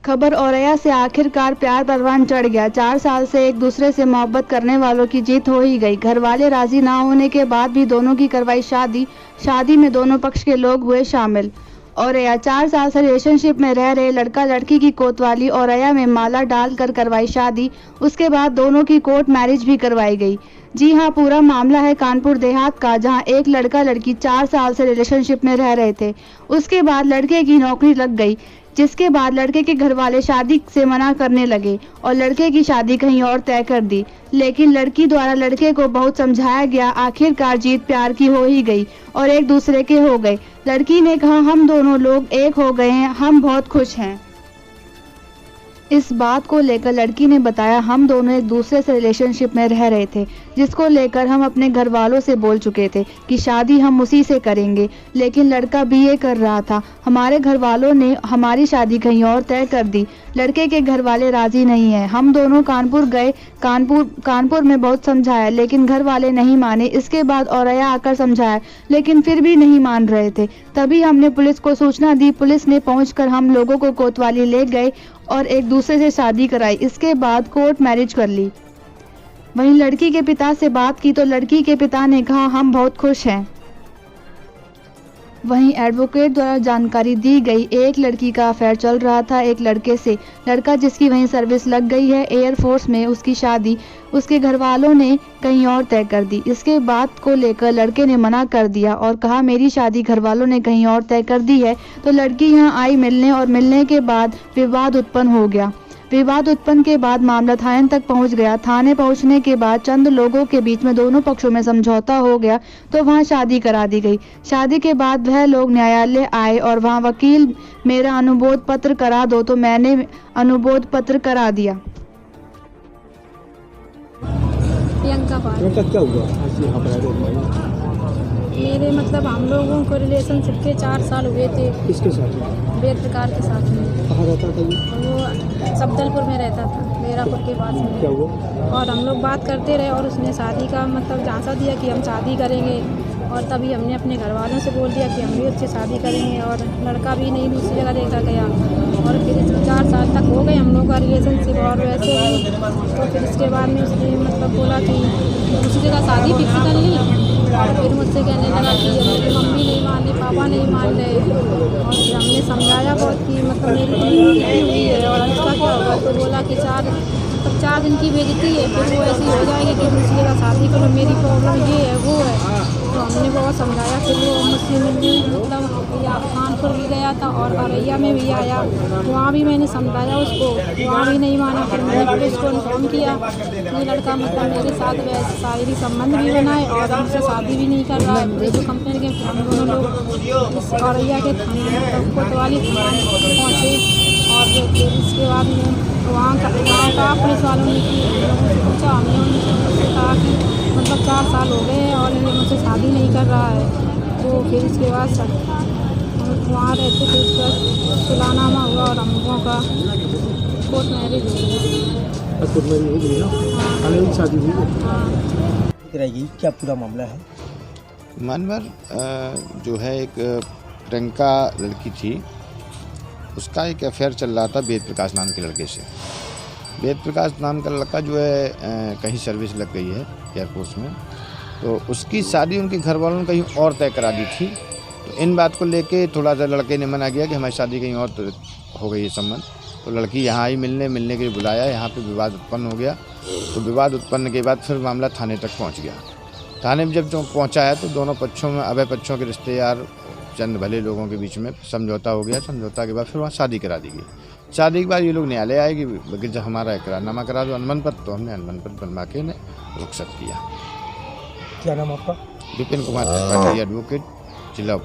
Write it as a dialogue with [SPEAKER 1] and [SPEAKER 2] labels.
[SPEAKER 1] खबर औरैया से आखिरकार प्यार परवान चढ़ गया। 4 साल से एक दूसरे से मोहब्बत करने वालों की जीत हो ही गई। घर वाले राजी ना होने के बाद भी दोनों की करवाई शादी। शादी में दोनों पक्ष के लोग हुए शामिल। औरैया 4 साल से रिलेशनशिप में रह रहे लड़का लड़की की कोतवाली औरैया में माला डालकर करवाई शादी। उसके बाद दोनों की कोर्ट मैरिज भी करवाई गई। जी हां, पूरा मामला है कानपुर देहात का, जहां एक लड़का लड़की 4 साल से रिलेशनशिप में रह रहे थे। उसके बाद लड़के की नौकरी लग गई, जिसके बाद लड़के के घर वाले शादी से मना करने लगे और लड़के की शादी कहीं और तय कर दी। लेकिन लड़की द्वारा लड़के को बहुत समझाया गया। आखिरकार जीत प्यार की हो ही गई और एक दूसरे के हो गए। लड़की ने कहा, हम दोनों लोग एक हो गए हैं, हम बहुत खुश हैं। इस बात को लेकर लड़की ने बताया, हम दोनों एक दूसरे से रिलेशनशिप में रह रहे थे, जिसको लेकर हम अपने घर वालों से बोल चुके थे कि शादी हम उसी से करेंगे। लेकिन लड़का बीए कर रहा था। हमारे घर वालों ने हमारी शादी कहीं और तय कर दी। लड़के के घर वाले राजी नहीं है। हम दोनों कानपुर गए, कानपुर में बहुत समझाया, लेकिन घर वाले नहीं माने। इसके बाद औरैया आकर समझाया, लेकिन फिर भी नहीं मान रहे थे। तभी हमने पुलिस को सूचना दी। पुलिस ने पहुंचकर हम लोगों को कोतवाली ले गए और एक दूसरे से शादी कराई। इसके बाद कोर्ट मैरिज कर ली। वहीं लड़की के पिता से बात की तो लड़की के पिता ने कहा, हम बहुत खुश हैं। वहीं एडवोकेट द्वारा जानकारी दी गई, एक लड़की का अफेयर चल रहा था एक लड़के से। लड़का जिसकी वहीं सर्विस लग गई है एयरफोर्स में, उसकी शादी उसके घर वालों ने कहीं और तय कर दी। इसके बात को लेकर लड़के ने मना कर दिया और कहा, मेरी शादी घर वालों ने कहीं और तय कर दी है। तो लड़की यहां आई मिलने और मिलने के बाद विवाद उत्पन्न हो गया। विवाद उत्पन्न के बाद मामला थाने तक पहुंच गया। थाने पहुंचने के बाद चंद लोगों के बीच में दोनों पक्षों में समझौता हो गया तो वहां शादी करा दी गई। शादी के बाद वह लोग न्यायालय आए और वहां वकील, मेरा अनुबोध पत्र करा दो, तो मैंने अनुबोध पत्र करा दिया।
[SPEAKER 2] प्रियंका पाल।
[SPEAKER 3] क्या हुआ आज यहाँ पर आए थे?
[SPEAKER 2] मेरे मतलब हम लोगों को रिलेशनशिप के 4 साल हुए थे।
[SPEAKER 3] किसके साथ?
[SPEAKER 2] वेद प्रकार के साथ में।
[SPEAKER 3] कहाँ रहता था ये?
[SPEAKER 2] वो सबदलपुर में रहता था, मेरापुर के पास में।
[SPEAKER 3] क्या हुआ?
[SPEAKER 2] और हम लोग बात करते रहे और उसने शादी का मतलब झांसा दिया कि हम शादी करेंगे। और तभी हमने अपने घर वालों से बोल दिया कि हम भी उससे शादी करेंगे। और लड़का भी नहीं दूसरी जगह देखा गया। और फिर 4 साल तक हो गए हम लोग का रिलेशनशिप। और वैसे ही तो फिर इसके बाद में उसने मतलब बोला कि दूसरी जगह शादी फिक्स कर ली। और फिर मुझसे कहने लगा कि मेरी मम्मी नहीं मान रही, पापा नहीं मान रहे। और फिर हमने समझाया बहुत कि मतलब मेरी बेइज्जती हुई है और इसका क्या होगा। तो बोला कि 4 दिन की बेइज्जती है, फिर वो ऐसी हो जाएगी कि दूसरी जगह शादी करो, मेरी प्रॉब्लम ये है वो है। तो हमने बहुत समझाया। फिर वो मुझसे मिलने मतलब या कानपुर भी गया था और औरैया में भी आया, वहाँ भी मैंने समझाया उसको, वहाँ भी नहीं माना। फिर मैंने पुलिस को इन्फॉर्म किया ये लड़का मतलब मेरे साथ वैसे शारीरिक संबंध भी बनाए और हमसे शादी भी नहीं कर रहा है। पुलिस को कंप्लेन के हम दोनों लोग इस औरैया के थाने मतलब कोतवाली थाने पहुँचे। और फिर इसके बाद में वहाँ का पुलिस वालों ने पूछा, हमने उनसे कहा कि मतलब 4 साल हो गए हैं और ये मुझसे शादी नहीं कर रहा है। तो फिर इसके बाद वहाँ रहते थे, उसका सुलानामा हुआ और हम लोगों का कोर्ट मैरिज हो गई।
[SPEAKER 3] कोर्ट मैरिज हो गई ना? थाने में शादी हुई है?
[SPEAKER 2] हाँ।
[SPEAKER 3] रहेगी क्या पूरा मामला है?
[SPEAKER 4] मानवर जो है एक प्रियंका लड़की थी, उसका एक अफेयर चल रहा था वेद प्रकाश नाम के लड़के से। वेद प्रकाश नाम का लड़का जो है कहीं सर्विस लग गई है एयरफोर्स में, तो उसकी शादी उनके घर वालों ने कहीं और तय करा दी थी। तो इन बात को लेके थोड़ा सा लड़के ने मना किया कि हमारी शादी कहीं और हो गई है संबंध। तो लड़की यहाँ आई मिलने के लिए बुलाया, यहाँ पे विवाद उत्पन्न हो गया। तो विवाद उत्पन्न के बाद फिर मामला थाने तक पहुँच गया। थाने में जब जो पहुँचा है तो दोनों पक्षों में अभय पक्षों के रिश्तेदार चंद भले लोगों के बीच में समझौता हो गया। समझौता के बाद फिर वहाँ शादी करा दी गई। शादी के बाद ये लोग न्यायालय आए कि जब हमारा इकरारनामा करा दो अनुबंध पत्र, तो हमने अनुबंध पत्र बनवा के रुखसत किया।
[SPEAKER 3] क्या नाम आपका?
[SPEAKER 4] विपिन कुमार एडवोकेट, जिला